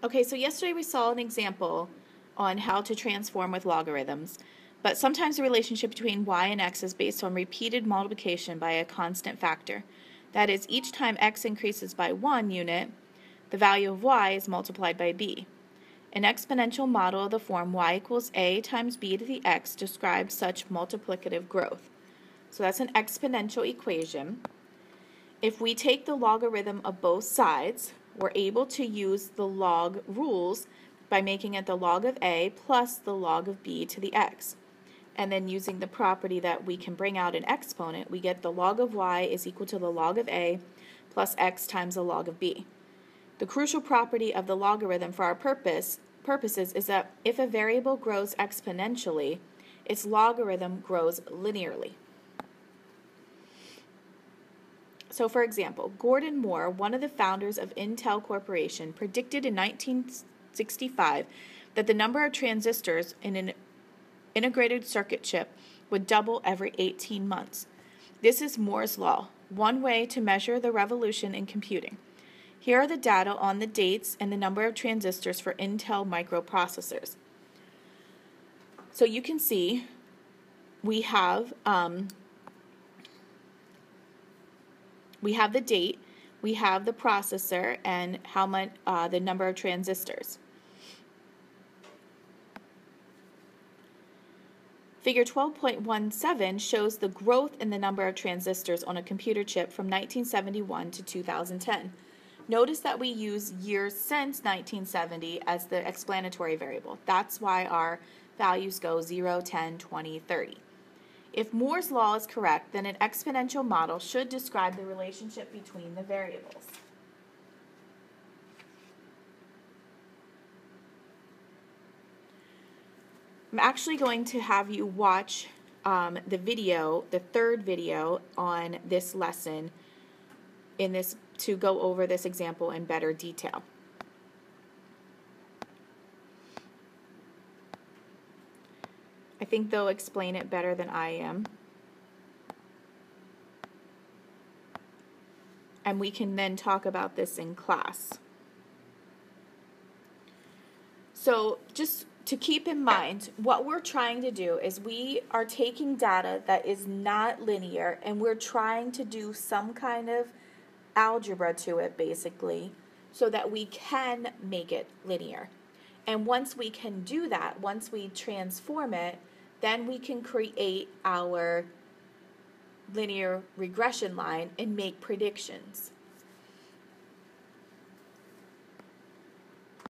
Okay, so yesterday we saw an example on how to transform with logarithms, but sometimes the relationship between y and x is based on repeated multiplication by a constant factor. That is, each time x increases by 1 unit, the value of y is multiplied by b. An exponential model of the form y equals a times b to the x describes such multiplicative growth. So that's an exponential equation. If we take the logarithm of both sides, we're able to use the log rules by making it the log of a plus the log of b to the x. And then using the property that we can bring out an exponent, we get the log of y is equal to the log of a plus x times the log of b. The crucial property of the logarithm for our purposes is that if a variable grows exponentially, its logarithm grows linearly. So, for example, Gordon Moore, one of the founders of Intel Corporation, predicted in 1965 that the number of transistors in an integrated circuit chip would double every 18 months. This is Moore's law, one way to measure the revolution in computing. Here are the data on the dates and the number of transistors for Intel microprocessors. So you can see we have the date, we have the processor, and how much the number of transistors. Figure 12.17 shows the growth in the number of transistors on a computer chip from 1971 to 2010. Notice that we use years since 1970 as the explanatory variable. That's why our values go 0, 10, 20, 30. If Moore's law is correct, then an exponential model should describe the relationship between the variables. I'm actually going to have you watch the video, the third video on this lesson to go over this example in better detail. I think they'll explain it better than I am. And we can then talk about this in class. So just to keep in mind, what we're trying to do is we are taking data that is not linear and we're trying to do some kind of algebra to it, basically, so that we can make it linear. And once we can do that, once we transform it, then we can create our linear regression line and make predictions.